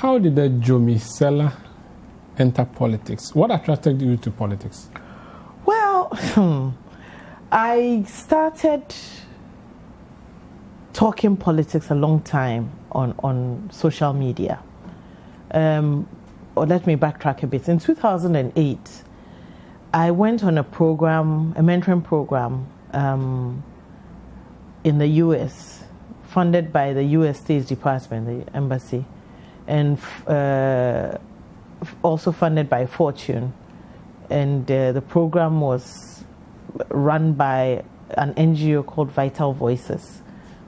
how did the Jomi seller enter politics? What attracted you to politics? Well, I started talking politics a long time on social media. Or let me backtrack a bit. In 2008, I went on a program, a mentoring program in the U.S., funded by the U.S. State Department, the embassy, and also funded by Fortune. And the program was run by an NGO called Vital Voices,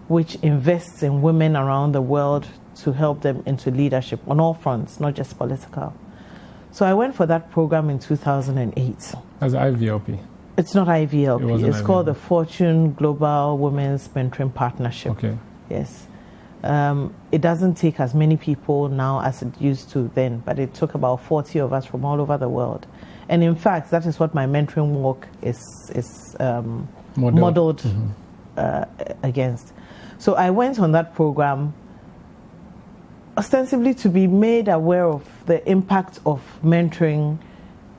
which invests in women around the world to help them into leadership on all fronts, not just political. So I went for that program in 2008. As IVLP? It's not IVLP. It's IVLP. called the Fortune Global Women's Mentoring Partnership. Okay. Yes. It doesn't take as many people now as it used to then, but it took about 40 of us from all over the world. And in fact, that is what my mentoring work is modeled against. So I went on that program ostensibly to be made aware of the impact of mentoring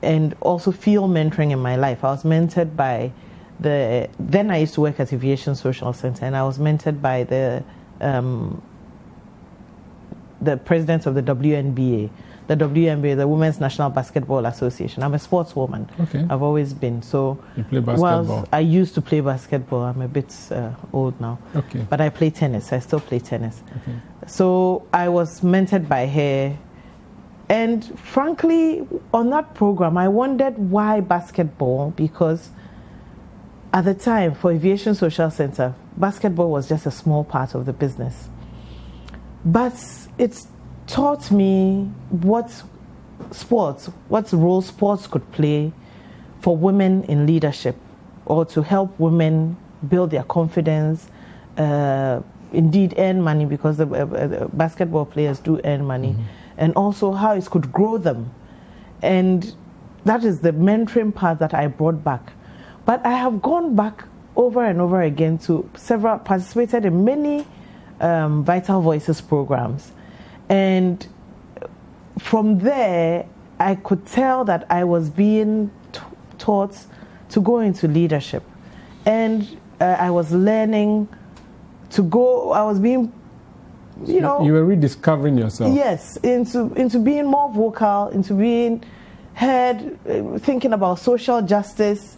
and also field mentoring in my life. I was mentored by then I used to work at Aviation Social Center, and I was mentored by the president of the WNBA. The WNBA, the Women's National Basketball Association. I'm a sportswoman. Okay. I've always been. So you play basketball? I used to play basketball. I'm a bit old now. Okay. But I play tennis. I still play tennis. Okay. So I was mentored by her. And frankly, on that program, I wondered why basketball, because at the time, for Aviation Social Center, basketball was just a small part of the business. But it's taught me what role sports could play for women in leadership, or to help women build their confidence, indeed earn money, because the basketball players do earn money, and also how it could grow them. And that is the mentoring part that I brought back. But I have gone back over and over again to participated in many Vital Voices programs. And from there, I could tell that I was being taught to go into leadership. And I was learning to go, I was being, you were rediscovering yourself. Yes, into being more vocal, into being heard, thinking about social justice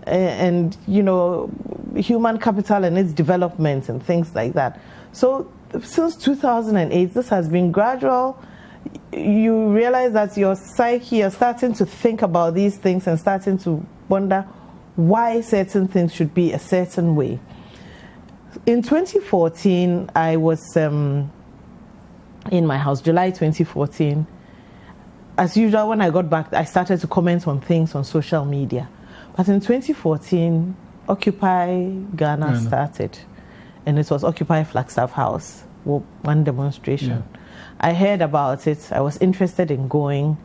and human capital and its development and things like that. So since 2008, this has been gradual. You realize that your psyche, you're starting to think about these things and starting to wonder why certain things should be a certain way. In 2014, I was in my house, July 2014. As usual, when I got back, I started to comment on things on social media. But in 2014, Occupy Ghana started. And it was Occupy Flagstaff House, one demonstration. Yeah. I heard about it. I was interested in going.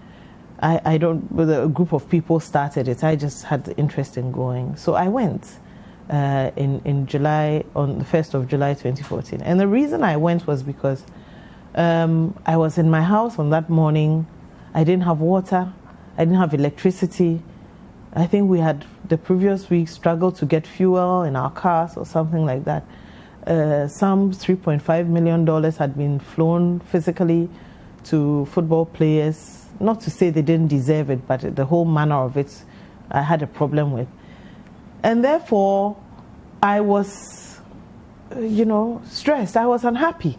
A group of people started it. I just had the interest in going. So I went in July, on the 1st of July 2014. And the reason I went was because I was in my house on that morning. I didn't have water. I didn't have electricity. I think we had the previous week struggled to get fuel in our cars or something like that. Some $3.5 million had been flown physically to football players. Not to say they didn't deserve it, but the whole manner of it I had a problem with. And therefore, I was, stressed. I was unhappy.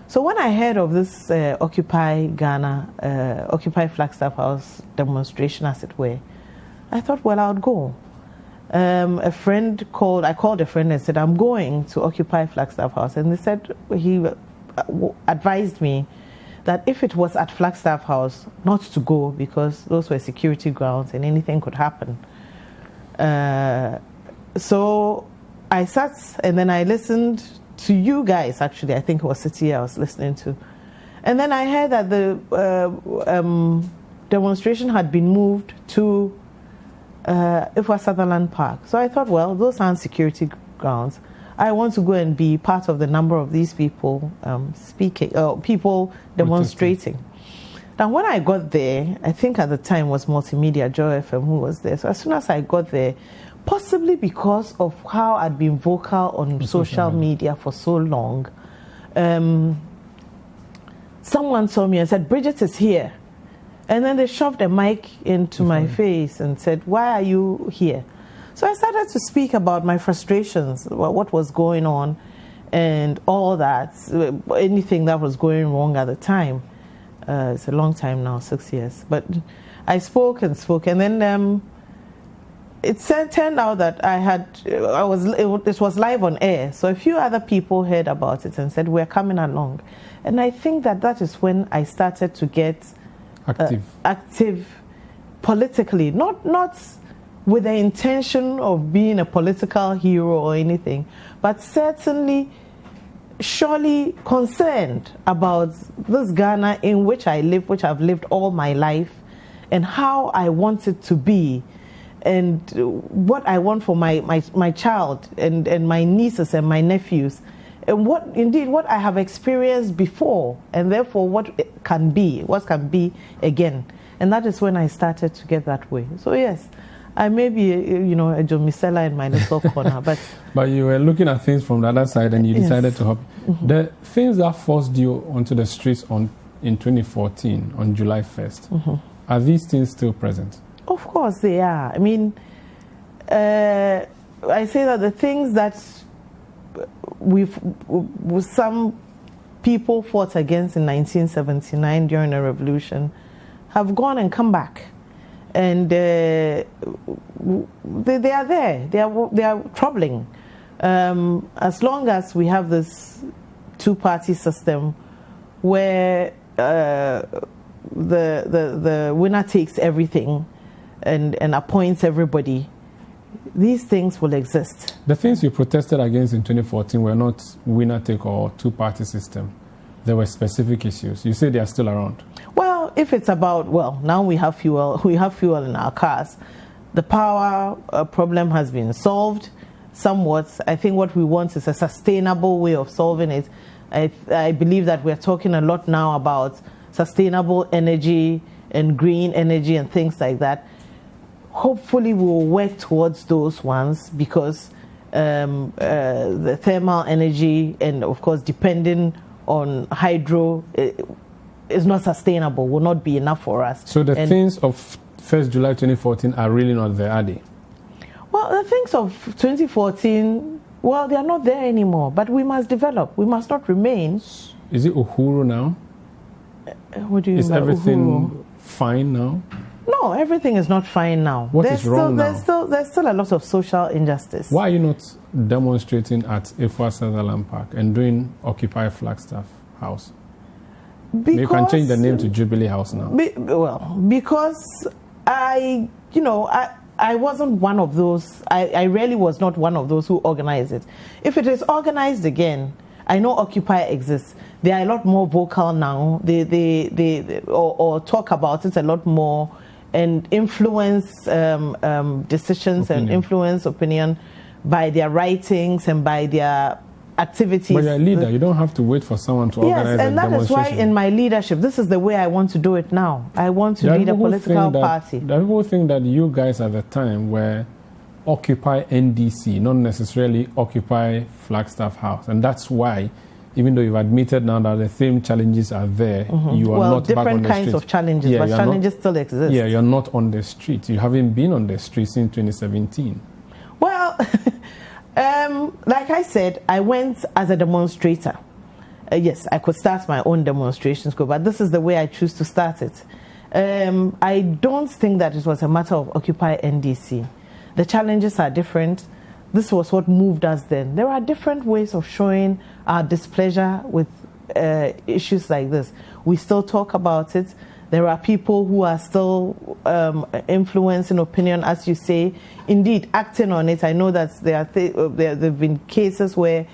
So when I heard of this Occupy Ghana, Occupy Flagstaff House demonstration, as it were, I thought, well, I would go. I called a friend and said, I'm going to Occupy Flagstaff House. And they said, he advised me that if it was at Flagstaff House, not to go, because those were security grounds and anything could happen. So I sat and then I listened to you guys, actually. I think it was Citi I was listening to. And then I heard that the demonstration had been moved to Ifwa Sutherland Park. So I thought, well, those aren't security grounds. I want to go and be part of the number of these people speaking, people demonstrating. Now, when I got there, I think at the time was Multimedia Joy FM who was there. So as soon as I got there, possibly because of how I'd been vocal on social media for so long, someone saw me and said, "Brigitte is here." And then they shoved a mic into my face and said, "Why are you here?" So I started to speak about my frustrations, about what was going on and all that, anything that was going wrong at the time. It's a long time now, 6 years. But I spoke, and then it turned out that it was live on air. So a few other people heard about it and said, "We're coming along." And I think that is when I started to get active politically, not with the intention of being a political hero or anything, but certainly surely concerned about this Ghana in which I live, which I've lived all my life, and how I want it to be, and what I want for my child and my nieces and my nephews, and what I have experienced before, and therefore what can be again. And that is when I started to get that way. So yes, I may be, a Jomisela in my little corner, but you were looking at things from the other side, and you decided to hop. The things that forced you onto the streets in 2014 on July 1st, are these things still present? Of course they are. I mean, I say that the things that some people fought against in 1979 during the revolution have gone and come back. And they are there. They are troubling. As long as we have this two-party system where the winner takes everything and appoints everybody, these things will exist. The things you protested against in 2014 were not winner-take or two-party system. There were specific issues. You say they are still around. Well, if it's about, now we have fuel in our cars. The power problem has been solved somewhat. I think what we want is a sustainable way of solving it. I believe that we're talking a lot now about sustainable energy and green energy and things like that. Hopefully we will work towards those ones, because the thermal energy and, of course, depending on hydro is not sustainable, will not be enough for us. So the things of 1st July 2014 are really not there, are they? Well, the things of 2014, they are not there anymore, but we must develop. We must not remain. Is it Uhuru now? What do you mean? Is everything Uhuru fine now? No, everything is not fine now. What is wrong now? There's still a lot of social injustice. Why are you not demonstrating at Efua Sutherland Park and doing Occupy Flagstaff House? Because you can change the name to Jubilee House now. Because I wasn't one of those. I really was not one of those who organized it. If it is organized again, I know Occupy exists. They are a lot more vocal now. They talk about it a lot more and influence decisions and influence opinion by their writings and by their activities. But you're a leader. You don't have to wait for someone to organize a demonstration. Yes, and that is why in my leadership, this is the way I want to do it now. I want to lead a political party. The people think that you guys at the time were Occupy NDC, not necessarily Occupy Flagstaff House. And that's why, even though you've admitted now that the same challenges are there, you are not back on the street. Different kinds of challenges, but challenges still exist. Yeah, you're not on the street. You haven't been on the street since 2017. Well, like I said, I went as a demonstrator. Yes, I could start my own demonstrations, but this is the way I choose to start it. I don't think that it was a matter of Occupy NDC. The challenges are different. This was what moved us then. There are different ways of showing our displeasure with issues like this. We still talk about it. There are people who are still influencing opinion, as you say, indeed acting on it. I know that there have been cases where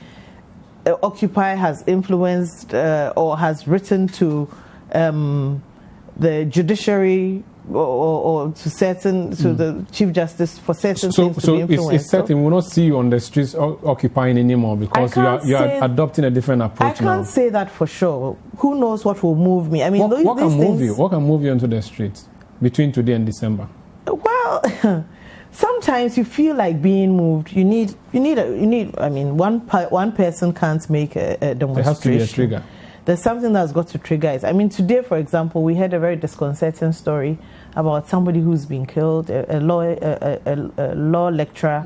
Occupy has influenced or has written to the judiciary or to the Chief Justice for certain things to be influenced. So it's certain we'll not see you on the streets occupying anymore because you are adopting a different approach now. I can't say that for sure. Who knows what will move me? I mean, what can move you? What can move you onto the streets between today and December? Well, sometimes you feel like being moved. You need. I mean, one person can't make a demonstration. There has to be a trigger. There's something that's got to trigger it. I mean, today, for example, we had a very disconcerting story about somebody who's been killed, a law lecturer,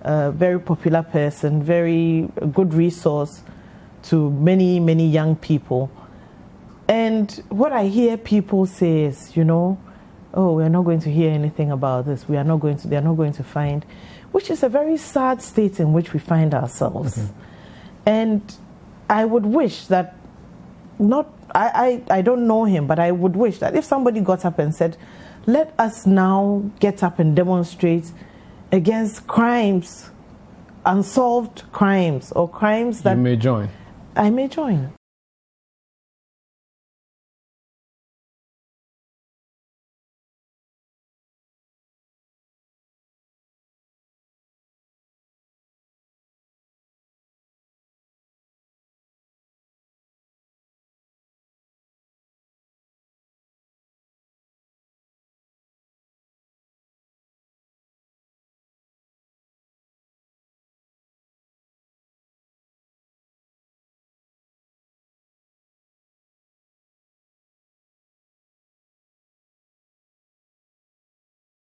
a very popular person, very good resource to many, many young people. And what I hear people say is, oh, we're not going to hear anything about this. They're not going to find, which is a very sad state in which we find ourselves. Okay. And I would wish that I don't know him, but I would wish that if somebody got up and said, let us now get up and demonstrate against crimes, unsolved crimes, or crimes that... You may join. I may join.